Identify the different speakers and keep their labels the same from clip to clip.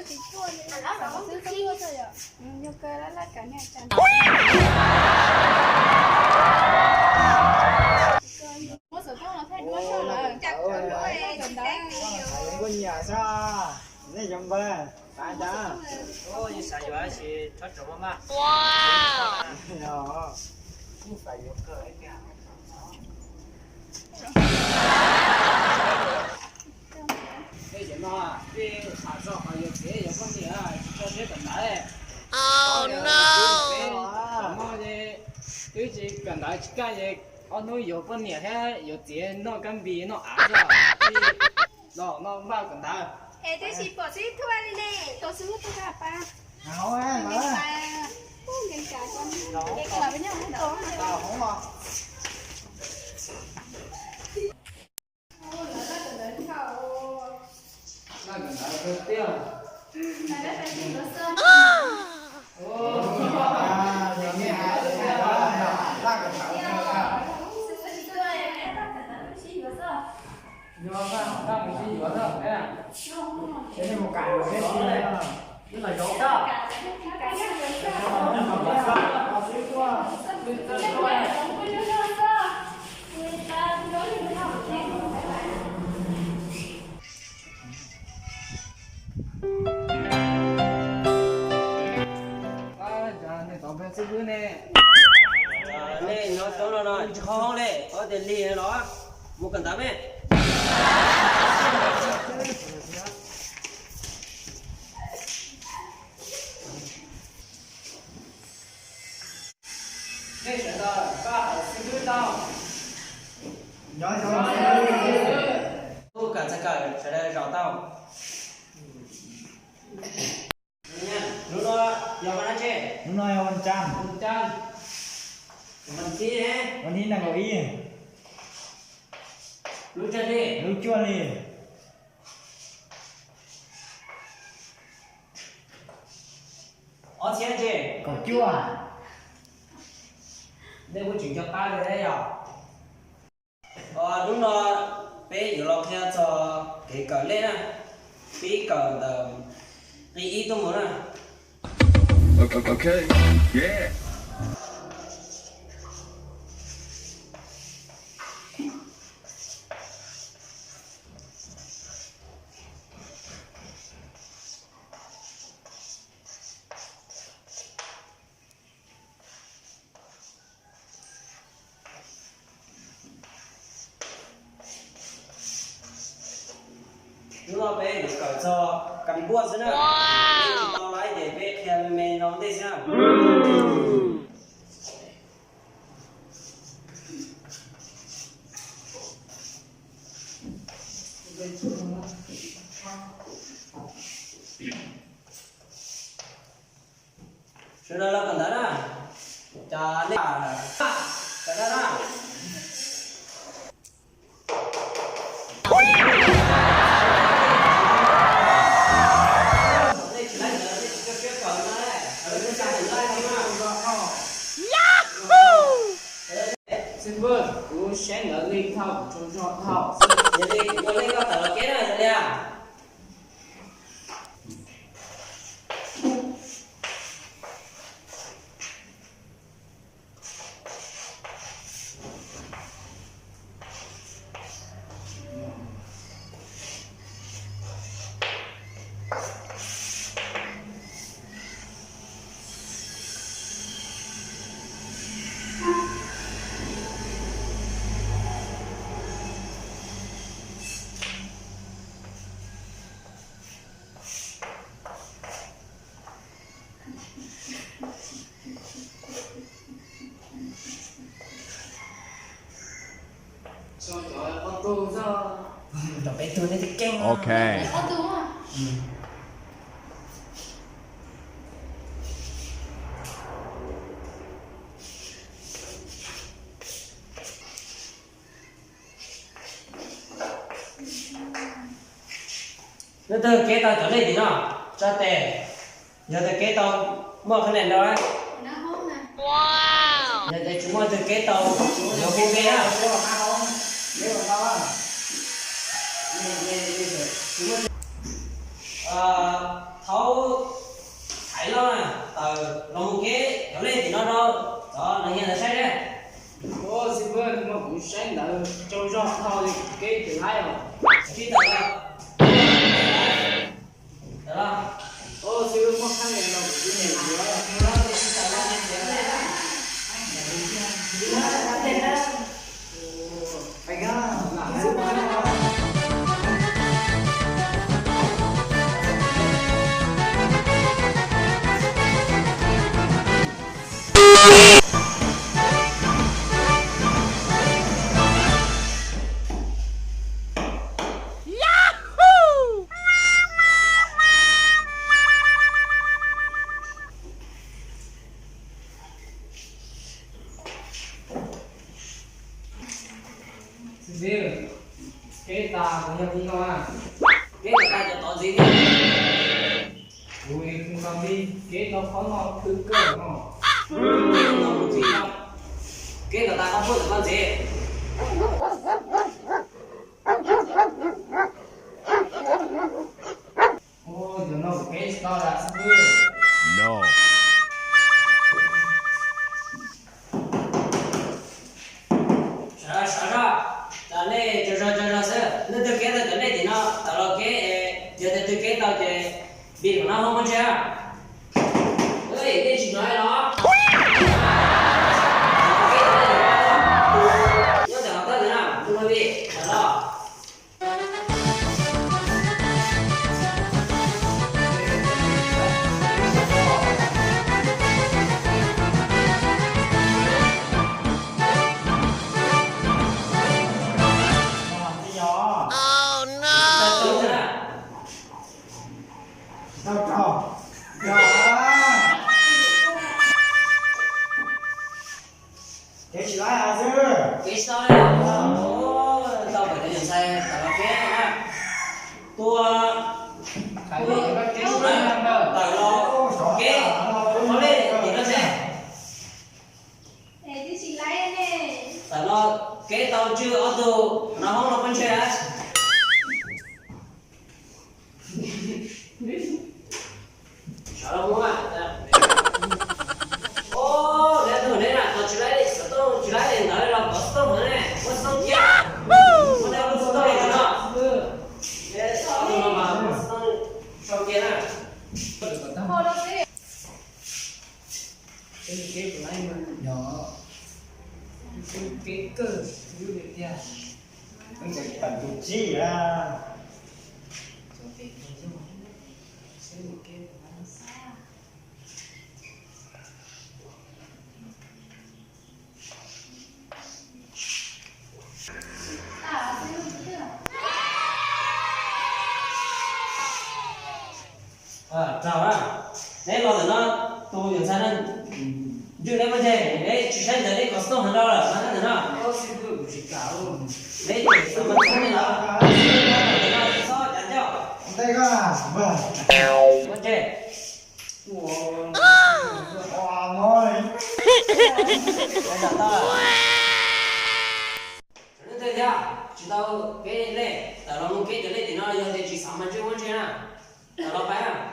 Speaker 1: cái chua này, nó sư cái chua thôi ạ. Nhưng cái đó là cái này chán. Mua sữa không nó thay đuôi cho là chặt đuôi gần đó.
Speaker 2: có nhà sao? Này giống ba, ba cha.
Speaker 3: Ôi, sao vậy? Chị thoát trộm mà.
Speaker 2: Wow. Nó. Không phải vô cơ ấy kìa. Cái gì mà đi thả rõ mà yêu thế yêu con gì à? Cho thế cần đấy. Oh no. Mà đi cái gì cần đấy cái gì ông nói yêu con gì thế yêu tiền nó cần bị nó áp ra. Nó bao cần đấy.
Speaker 1: Ê, tôi chỉ bỏ xí thua đi nè. Tôi xíu tôi gặp ba.
Speaker 2: Nào á, mở.
Speaker 1: Cái cả con. Cái là với nhau không đó.
Speaker 2: Nào không mà. Nó cần đấy đầu tiên.
Speaker 1: Này đấy phải tìm nó sơn.
Speaker 2: Nhìn nghe hả? Ta cần thảo nhưng mà ta mình đi nữa thôi, thế à? Thế thì một cái rồi hết đi này. Tức là dấu đó.
Speaker 3: Nè, nó tao nó khó nè, có tiền liền nó, mua cần tắm nè.
Speaker 2: Đây là ba xin đưa tao. Nói
Speaker 3: Tôi cần sẽ cởi, sẽ đây rõ tao. Nha, lúc đó, giờ mà nói chê.
Speaker 2: Lúc nói ông Trăng.
Speaker 3: Ông Trăng. Mình chi nè.
Speaker 2: วันนี้นั่งเก้าอี้
Speaker 3: Lúc chân đi.
Speaker 2: รู้จ้วนนี่
Speaker 3: Ở trên chê.
Speaker 2: ก็จ้วน
Speaker 3: Đây có chuyện cho ba rồi đấy à. Lúc đó, bé vừa lo theo cho cái cởi lên á. Bé cởi tờ, cái ý tôi muốn à.
Speaker 4: Okay, yeah.
Speaker 3: Lúc đó bé được cởi cho cầm búa nữa. Wow. Tao lấy để bé theo mẹ nó đây nha. Sudah lah kendara. Cari. Kendara.
Speaker 2: xin vâng cô sẽ ngỡ linh thông cho chọn thảo
Speaker 3: Jadi boleh kau taruh kena saja. Tao bé tôi này thì kinh.
Speaker 4: Okay.
Speaker 1: Có đúng à?
Speaker 3: Nó từ kế tao trở lên thì nó cho tè. Giờ từ kế tao mua cái này đâu á?
Speaker 1: Nó hốt nè.
Speaker 3: Wow. Giờ từ chúng mua từ kế tao nó không nghe á. Tháo
Speaker 2: lái không?
Speaker 3: Khi tao là đó
Speaker 2: Ô sư mất khăn này đâu cái này gì đó.
Speaker 3: nó thì khi tao là nên để đây đó
Speaker 2: Phải ra. Riêng cái ta cũng nhập đi không à?
Speaker 3: cái người ta cho tao gì đi
Speaker 2: Ui không cần đi, cái nó khó ngon cứ cơ ngon.
Speaker 3: nó cũng gì đâu cái người ta không phước được con gì
Speaker 2: Ôi giờ nó cái to là sao cơ?
Speaker 4: No.
Speaker 3: sợ ra tao này cho sợ nó từ cái này thì nó tao là cái giờ từ cái tao chỉ bị của nó không có chưa ơi cái chuyện nói đó nhớ để học tới thế nào không có bị đó tự thế nào
Speaker 2: Đâu trò? Trò cái chị lái à sư?
Speaker 3: cái sao đấy ồ tao phải nhận sai tao là cái nha tôi
Speaker 2: Tại vì cái chú lái làm đâu?
Speaker 3: tao lo cái nó lên thì nó sẽ
Speaker 1: Để đi xin lái nè.
Speaker 3: tao lo cái tao chưa ở tù nó không là con chơi sợ đâu muốn à ô để tôi đấy là tao chỉ lấy đi tao chỉ lấy đi nói là có tao nữa này có tao kia có tao có tao này nữa để tao mà tao sau kia nè
Speaker 1: Hồ đâu đi.
Speaker 2: Cái của anh mà nhỏ. Cái cơ như vậy kia.
Speaker 5: Anh phải tận dụng chi ra.
Speaker 1: À, sư chưa?
Speaker 3: chào đó đấy lo rồi nó tôi nhận sai nó chưa lấy vấn đề đấy chỉ sai đấy có sông hơn đâu rồi mà nó nó
Speaker 2: Ô sư cứ chỉ cả luôn.
Speaker 3: đấy chỉ sông mà không nên nó nó sao chẳng cho
Speaker 5: Đây có à? Vâng.
Speaker 3: vấn đề
Speaker 5: Wow, ngồi.
Speaker 3: bây giờ tao nó thế theo chỉ tao cái này tao lo một cái chỗ này thì nó giờ thì chỉ sáu mươi triệu vấn đề nè tao lo phải à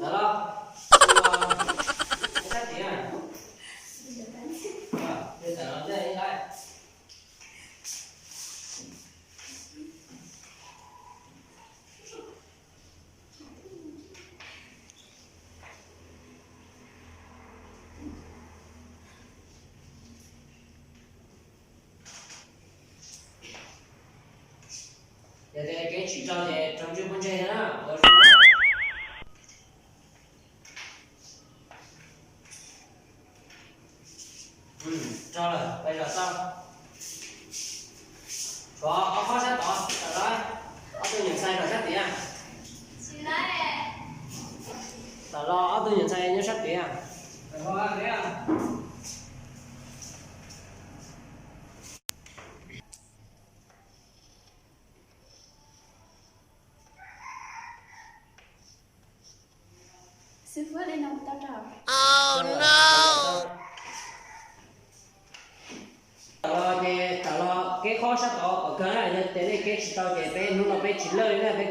Speaker 3: tao lo cái gì à bây giờ nó đây đây giờ thì cái chỉ cho thì trong chưa vấn đề nữa ở cho rồi bây giờ xong có khó sát tỏ ở đó ở tôi nhận sai rồi sát tía
Speaker 1: Xin lái nè.
Speaker 3: tao lo ở tôi nhận sai nhớ sát tía
Speaker 2: Phải không anh đấy à?
Speaker 1: Sư phước đây nào tao trò.
Speaker 3: tao lo cái khó sát tỏ ở cái này nên thế này cái chỉ tao cái bên nó bên chỉ lời này bên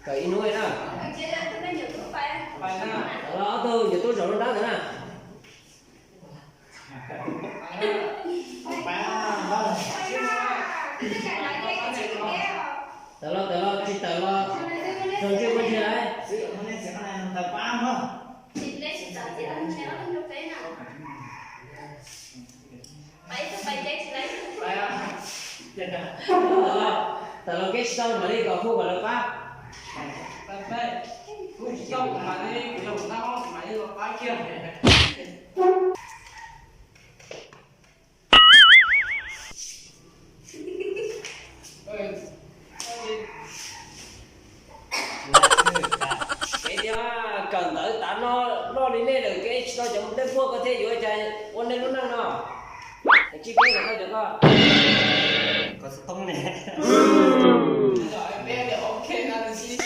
Speaker 3: cái nuôi nè
Speaker 1: Ở kia đã tôi đang nhiều chỗ phải.
Speaker 2: Phải na.
Speaker 3: tao lo tôi giờ tôi rồi nó đó nữa nè
Speaker 5: Ba, ba.
Speaker 3: tờ lo rồi chưa có gì đấy
Speaker 5: Giữ hôm nay sẽ có này tập bám không?
Speaker 1: Chị lấy chị chọn chị ăn nếu ăn được cái nào. Bảy cái bảy cái chị lấy.
Speaker 2: Phải à?
Speaker 3: tờ lo cái store mà đi còn khu gọi là pháp
Speaker 2: Tại vậy, cũng chỉ có mà đi cái đồng tao mà đi vào bãi kia.
Speaker 3: cái dia cần tới tán nó đi lên được cái store chấm đến phua có thể dưới trái ôn lên lúc năng nó chi phí là được không
Speaker 5: Có sự tông nè.
Speaker 2: Rồi, bé thì ok là gì?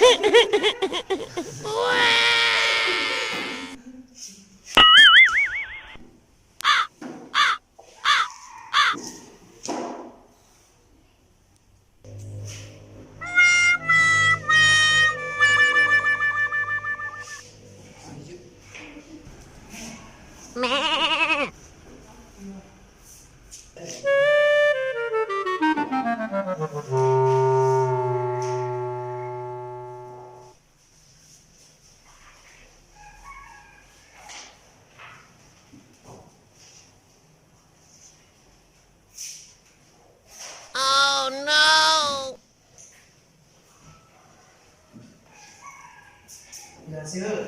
Speaker 5: Dạ sư.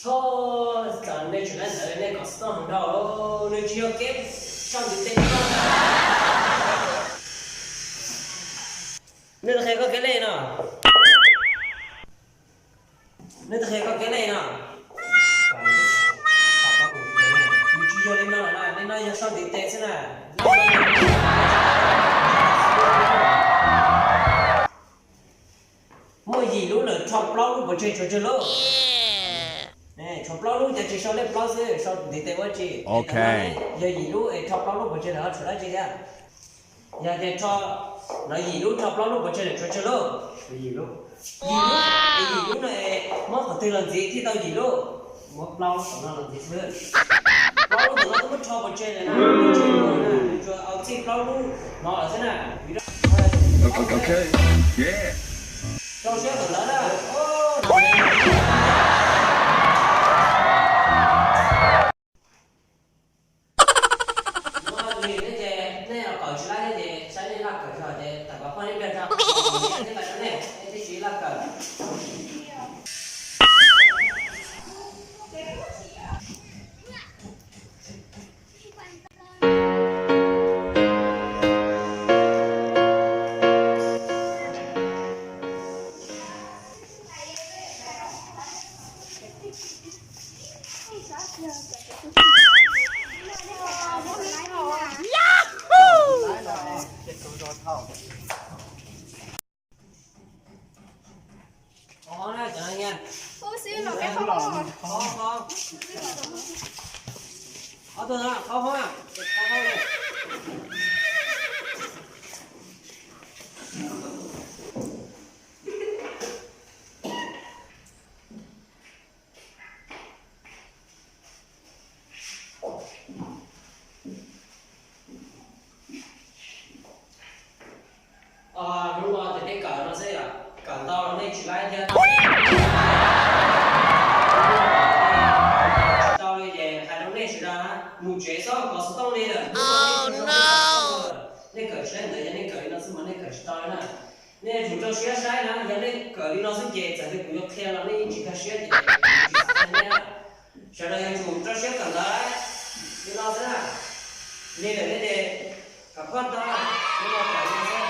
Speaker 3: thôi giờ nên chuyển lên tới nên có store đó nên chưa kém trong những tên nên là có cái này nào nên là có cái này nào you chưa lên nào là nên nói sau tí tệ thế nào mỗi gì lúc là chọc lâu lúc chơi chơi lâu nè chọc lâu lúc chơi sau lên lâu rồi sau tí tệ quá chị
Speaker 4: Ok.
Speaker 3: giờ gì lúc chọc lâu lúc chơi là chơi lại chơi ra giờ để cho nó gì lúc chọc lâu lúc chơi là chơi lâu
Speaker 5: Cái gì lúc?
Speaker 3: gì lúc này mất phải từ lần gì thì tao gì lúc mất lâu nó làm gì nữa lâu lúc nó mất cho vào chơi này nè chơi nữa nè cho ao chip lâu lúc nó là thế nào
Speaker 4: Okay. Yeah.
Speaker 3: cho xe từ lớn á có nè chẳng nha
Speaker 1: Cô xíu nó cái không có.
Speaker 3: có tôi hả không à đúng rồi thì cái cỡ nó sẽ là cỡ to nó nên chỉ lại theo to đi về hai đống này chỉ ra một chế sau có số tông đi rồi oh no nên cỡ sẽ là nên cỡ nó sẽ mà nên cỡ to nữa nên chủ cho xe sai nữa giờ nên cỡ nó sẽ dễ chẳng thì cũng có theo nó nên chỉ có xe thì sau đây chủ cho xe cỡ đó thì nó sẽ là nên để cặp con đó nhưng mà cỡ nó sẽ